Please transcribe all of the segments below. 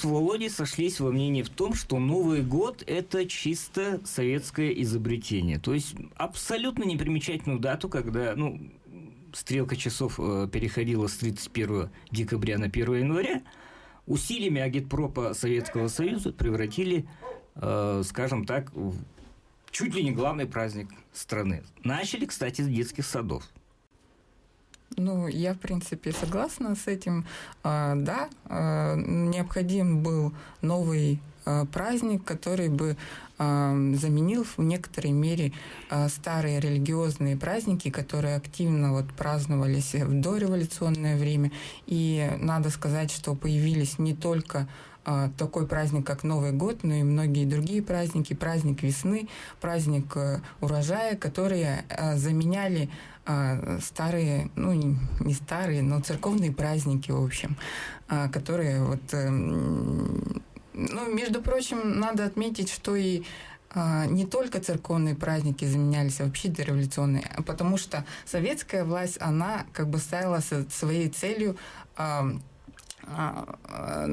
с Володей сошлись во мнении в том, что Новый год – это чисто советское изобретение. То есть абсолютно непримечательную дату, когда стрелка часов переходила с 31 декабря на 1 января, усилиями агитпропа Советского Союза превратили, скажем так, в чуть ли не главный праздник страны. Начали, кстати, с детских садов. Я, в принципе, согласна с этим. Да, необходим был новый праздник, который бы заменил в некоторой мере старые религиозные праздники, которые активно праздновались в дореволюционное время. И надо сказать, что появились не только такой праздник, как Новый год, но и многие другие праздники, праздник весны, праздник урожая, которые заменяли старые, не старые, но церковные праздники, в общем, которые между прочим, надо отметить, что и не только церковные праздники заменялись, а вообще дореволюционные, потому что советская власть, она ставила своей целью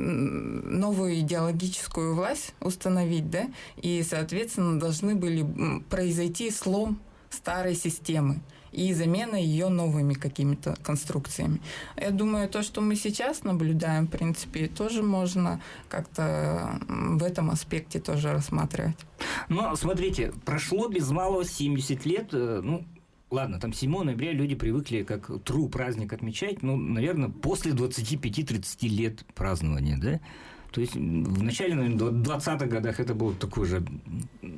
новую идеологическую власть установить, да, и, соответственно, должны были произойти слом старой системы и замена ее новыми какими-то конструкциями. Я думаю, то, что мы сейчас наблюдаем, в принципе, тоже можно как-то в этом аспекте тоже рассматривать. Смотрите, прошло без малого 70 лет, ладно, там 7 ноября люди привыкли как true праздник отмечать, наверное, после 25-30 лет празднования, да? То есть в начале, наверное, 20-х годах это было такое же,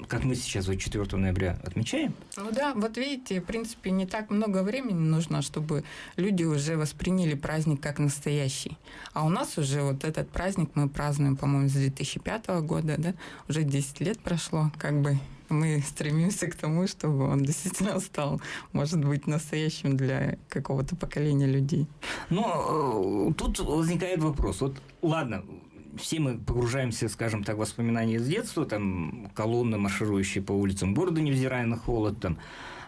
как мы сейчас 4 ноября отмечаем. Да, видите, в принципе, не так много времени нужно, чтобы люди уже восприняли праздник как настоящий. А у нас уже этот праздник мы празднуем, по-моему, с 2005 года, да? Уже 10 лет прошло, мы стремимся к тому, чтобы он действительно стал, может быть, настоящим для какого-то поколения людей. Но тут возникает вопрос. Ладно, все мы погружаемся, скажем так, в воспоминания с детства, там колонны, марширующие по улицам города, невзирая на холод,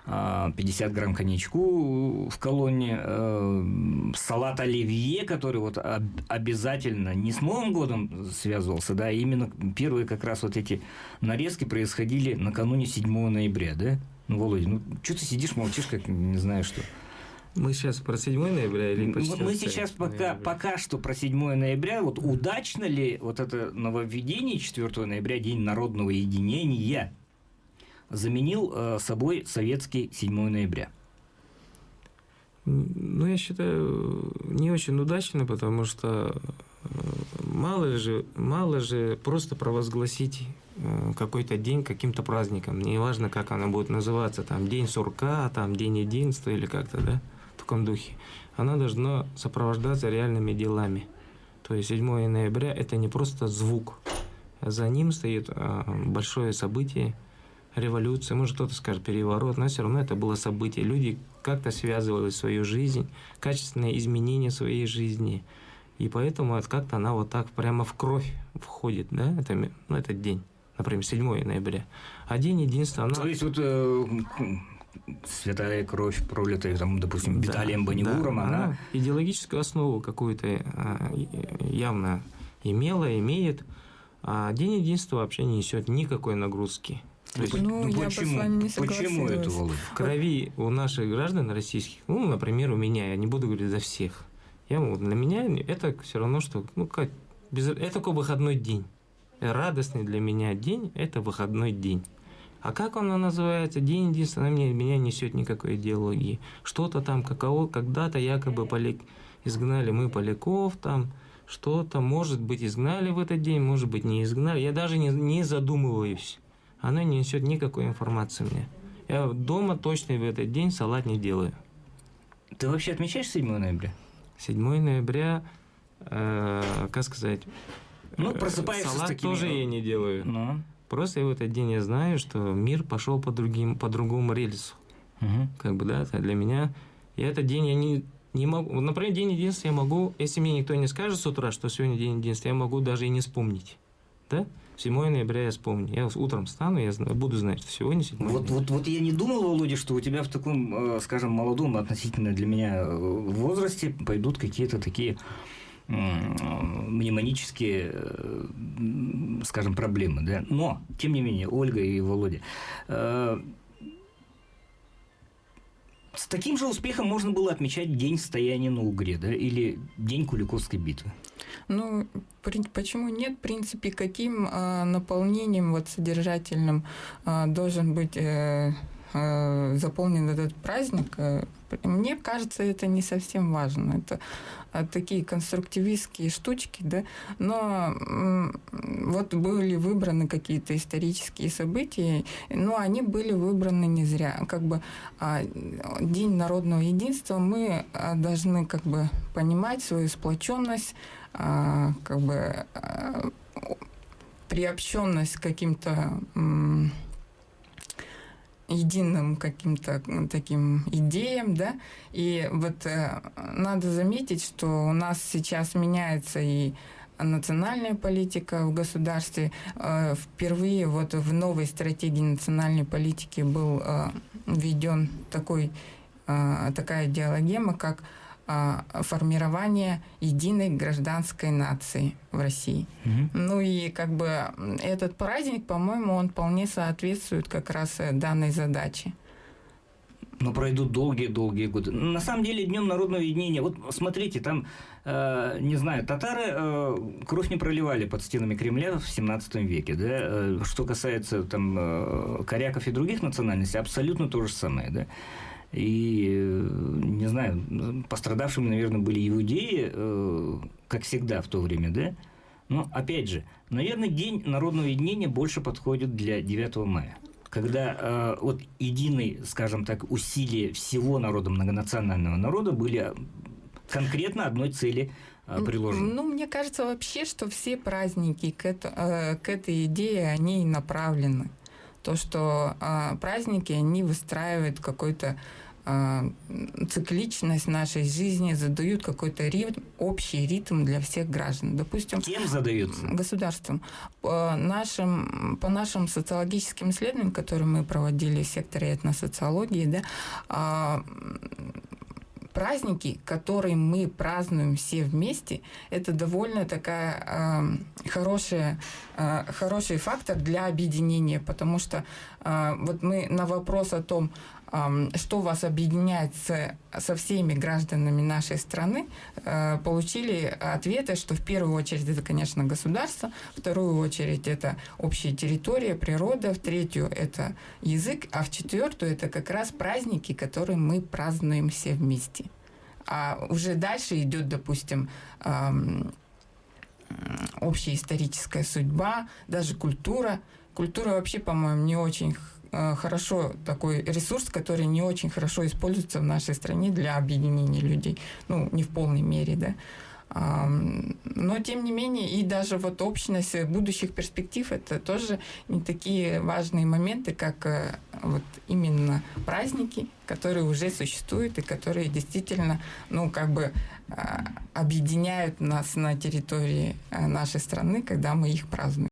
50 грамм коньячку в колонне, салат оливье, который обязательно не с Новым годом связывался, да, именно первые как раз эти нарезки происходили накануне 7 ноября, да? Володя, что ты сидишь, молчишь, как не знаю что. Мы сейчас про 7 ноября или почти? Мы сейчас пока что про 7 ноября. Удачно ли это нововведение 4 ноября, День народного единения, заменил собой советский 7 ноября? Я считаю, не очень удачно, потому что мало же просто провозгласить какой-то день каким-то праздником. Неважно, как оно будет называться, День сурка, День единства или как-то, да, в таком духе. Оно должно сопровождаться реальными делами. То есть 7 ноября – это не просто звук. За ним стоит большое событие, революция, может, кто-то скажет переворот, но все равно это было событие. Люди как-то связывали свою жизнь, качественные изменения своей жизни. И поэтому как-то она так прямо в кровь входит, да, этот день, например, 7 ноября. А День единства, То есть святая кровь, пролитая, допустим, Виталием Бонневуром, она идеологическую основу какую-то явно имеет, а День единства вообще не несет никакой нагрузки. Почему это, Володя? В крови у наших граждан российских, например, у меня, я не буду говорить за всех, для меня это все равно, что это такой выходной день. Радостный для меня день – это выходной день. А как он называется? День единства, меня несет никакой идеологии. Что-то когда-то якобы изгнали мы поляков, что-то, может быть, изгнали в этот день, может быть, не изгнали. Я даже не задумываюсь. Оно не несет никакой информации мне. Я дома точно в этот день салат не делаю. Ты вообще отмечаешь 7 ноября? 7 ноября, как сказать, просыпаешься салат с такими... тоже я не делаю. Просто в этот день я знаю, что мир пошел по другому рельсу. Для меня. И этот день я не могу... Например, День единства я могу, если мне никто не скажет с утра, что сегодня День единства, я могу даже и не вспомнить. Да? 7 ноября я вспомню. Я утром встану, я буду знать, что сегодня 7 ноября. Вот я не думал, Володя, что у тебя в таком, скажем, молодом относительно для меня возрасте пойдут какие-то такие мнемонические, скажем, проблемы. Да? Но, тем не менее, Ольга и Володя, с таким же успехом можно было отмечать День стояния на Угре, да, или День Куликовской битвы. Ну, почему нет? В принципе, каким наполнением вот содержательным должен быть заполнен этот праздник, мне кажется, это не совсем важно. Это такие конструктивистские штучки, да. Но вот были выбраны какие-то исторические события, но они были выбраны не зря. Как бы День народного единства мы должны как бы понимать свою сплоченность, как бы приобщенность к каким-то единым каким-то таким идеям, да, и вот надо заметить, что у нас сейчас меняется и национальная политика в государстве. Впервые вот в новой стратегии национальной политики был введен такая идеологема, как формирование единой гражданской нации в России. Ну и как бы этот праздник, по-моему, он вполне соответствует как раз данной задаче. Но пройдут долгие-долгие годы. На самом деле, Днем народного единения, вот смотрите, там, не знаю, татары кровь не проливали под стенами Кремля в 17 веке, да? Что касается там коряков и других национальностей, абсолютно то же самое, да? И, не знаю, пострадавшими, наверное, были иудеи, как всегда в то время, да? Но, опять же, наверное, День народного единения больше подходит для 9 мая. Когда вот единые, скажем так, усилия всего народа, многонационального народа были конкретно одной цели приложены. Ну, мне кажется вообще, что все праздники к этой идее, они направлены. То, что праздники, они выстраивают какой-то цикличность нашей жизни, задают какой-то общий ритм для всех граждан. Допустим, кем задаются? Государством. По нашим социологическим исследованиям, которые мы проводили в секторе этносоциологии, да, праздники, которые мы празднуем все вместе, это довольно такая хороший фактор для объединения, потому что вот мы на вопрос о том, что вас объединяет со всеми гражданами нашей страны, получили ответы, что в первую очередь это, конечно, государство, в вторую очередь это общая территория, природа, в третью это язык, а в четвертую это как раз праздники, которые мы празднуем все вместе. А уже дальше идет, допустим, общая историческая судьба, даже культура. Культура вообще, по-моему, не очень хорошо, такой ресурс, который не очень хорошо используется в нашей стране для объединения людей. Ну, не в полной мере, да. Но, тем не менее, и даже вот общность будущих перспектив – это тоже не такие важные моменты, как вот именно праздники, которые уже существуют и которые действительно, ну, как бы объединяют нас на территории нашей страны, когда мы их празднуем.